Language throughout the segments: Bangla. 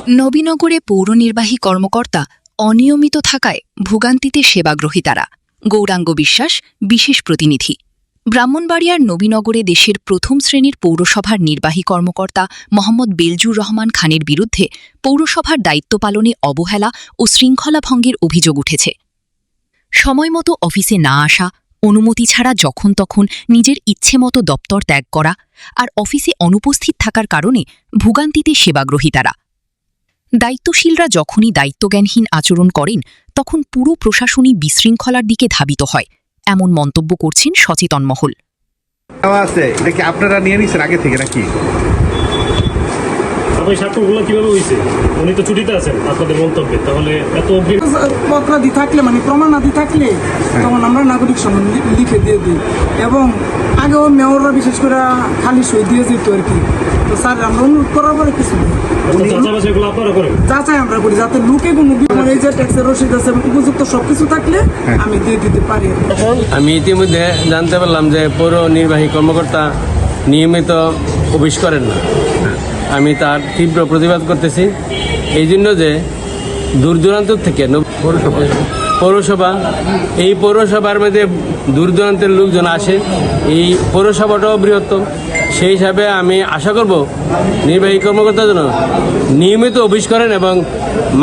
নবীনগরে পৌর নির্বাহী কর্মকর্তা অনিয়মিত থাকায় ভোগান্তিতে সেবাগ্রহীতারা। গৌরাঙ্গ বিশ্বাস, বিশেষ প্রতিনিধি। ব্রাহ্মণবাড়িয়ার নবীনগরে দেশের প্রথম শ্রেণীর পৌরসভার নির্বাহী কর্মকর্তা মোহাম্মদ বেলজুর রহমান খানের বিরুদ্ধে পৌরসভার দায়িত্ব পালনে অবহেলা ও শৃঙ্খলা ভঙ্গের অভিযোগ উঠেছে। সময়মতো অফিসে না আসা, অনুমতি ছাড়া যখন তখন নিজের ইচ্ছেমতো দপ্তর ত্যাগ করা আর অফিসে অনুপস্থিত থাকার কারণে ভোগান্তিতে সেবাগ্রহীতারা। দায়িত্বশীলরা যখনই দায়িত্বজ্ঞানহীন আচরণ করেন তখন পুরো প্রশাসনই বিশৃঙ্খলার দিকে ধাবিত হয়, এমন মন্তব্য করছেন সচেতন মহল। আপনারা নিয়ে নিচ্ছেন আগে থেকে নাকি? স্বাক্ষরগুলো কিভাবে হয়েছে? উনি তো ছুটিতে আছেন আপনাদের মন্তব্যে, তাহলে এত পত্রাদি থাকলে মানে প্রমাণাদি থাকলে তখন আমরা নাগরিক সম্মান লিখে দিয়ে দিই। এবং আগেও মেয়ররা বিশেষ করে খালি সই দিয়ে যেত আর কি। তো স্যার আমরা অনুরোধ করার পরে কিছু যাচাই আমরা করি, যাতে লোকে কোনো এই যে ট্যাক্সের রসিদ আছে উপযুক্ত সবকিছু থাকলে আমি দিয়ে দিতে পারি। আমি ইতিমধ্যে জানতে পারলাম যে পৌর নির্বাহী কর্মকর্তা নিয়মিত অফিস করেন না। আমি তার তীব্র প্রতিবাদ করতেছি, এই জন্য যে দূর দূরান্ত থেকে পৌরসভা এই পৌরসভার মধ্যে দূর দূরান্তের লোকজন আসে, এই পৌরসভাটাও বৃহত্তম। সেই হিসাবে আমি আশা করব নির্বাহী কর্মকর্তার জন্য নিয়মিত অফিস করেন এবং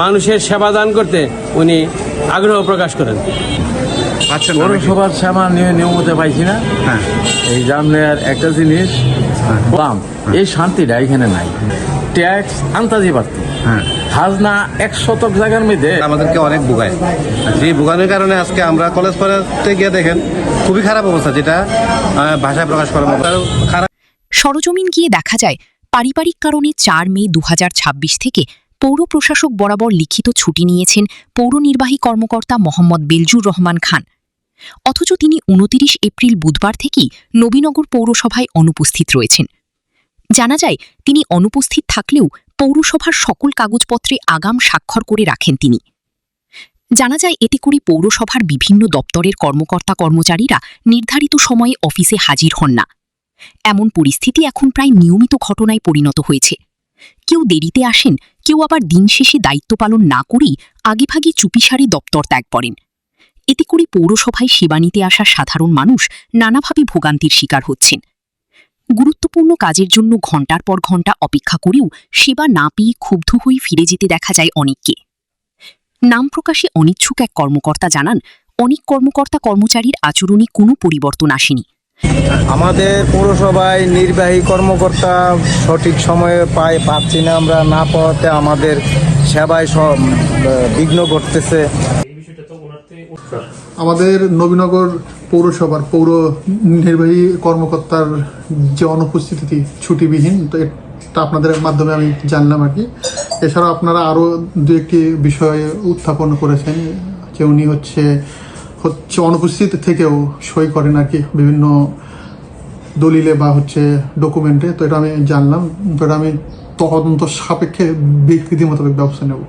মানুষের সেবা দান করতে উনি আগ্রহ প্রকাশ করেন। পৌরসভার সেবা নিয়মিত পাইছি না। এই জানলে একটা জিনিস দাম, এই শান্তিটা এখানে নাই। ট্যাক্স আন্তাজি বাড়তি, খাজনা 100 জায়গার মধ্যে আমাদেরকে অনেক ভোগায়। যে ভোগানোর কারণে আজকে আমরা কলেজ পড়াতে গিয়ে দেখেন খুবই খারাপ অবস্থা, যেটা ভাষায় প্রকাশ করার মতো খারাপ। সরজমিন গিয়ে দেখা যায় পারিবারিক কারণে 4 মে 2026 থেকে পৌর প্রশাসক বরাবর লিখিত ছুটি নিয়েছেন পৌর নির্বাহী কর্মকর্তা মোহাম্মদ বেলজুর রহমান খান। অথচ তিনি 29 এপ্রিল বুধবার থেকেই নবীনগর পৌরসভায় অনুপস্থিত রয়েছেন। জানা যায় তিনি অনুপস্থিত থাকলেও পৌরসভার সকল কাগজপত্রে আগাম স্বাক্ষর করে রাখেন তিনি। জানা যায় এতে করে পৌরসভার বিভিন্ন দপ্তরের কর্মকর্তা কর্মচারীরা নির্ধারিত সময়ে অফিসে হাজির হন না। এমন পরিস্থিতি এখন প্রায় নিয়মিত ঘটনায় পরিণত হয়েছে। কেউ দেরিতে আসেন, কেউ আবার দিন শেষে দায়িত্ব পালন না করেই আগেভাগে চুপিসারে দপ্তর ত্যাগ করেন। এতে করে পৌরসভায় সেবা নিতে আসা সাধারণ মানুষ নানাভাবে ভোগান্তির শিকার হচ্ছেন। গুরুত্বপূর্ণ কাজের জন্য ঘণ্টার পর ঘণ্টা অপেক্ষা করেও সেবা না পেয়ে ক্ষুব্ধ হয়ে ফিরে যেতে দেখা যায় অনেককে। নাম প্রকাশে অনিচ্ছুক এক কর্মকর্তা জানান, অনেক কর্মকর্তা কর্মচারীর আচরণে কোনো পরিবর্তন আসেনি। আমাদের পৌরসভায় নির্বাহী কর্মকর্তা সঠিক সময়ে পাচ্ছি না, আমরা না পাওয়াতে আমাদের সেবায় সব বিঘ্ন ঘটতেছে। আমাদের নবীনগর পৌরসভার পৌর নির্বাহী কর্মকর্তার যে অনুপস্থিতি ছুটিবিহীন, তো এটা আপনাদের মাধ্যমে আমি জানলাম আর কি। এছাড়াও আপনারা আরও দু একটি বিষয় উত্থাপন করেছেন, যে উনি হচ্ছে অনুপস্থিত থেকেও সই করেন আর কি বিভিন্ন দলিলে বা হচ্ছে ডকুমেন্টে। তো এটা আমি জানলাম, তো এটা আমি তদন্ত সাপেক্ষে ব্যক্তি মোতাবেক ব্যবস্থা নেব।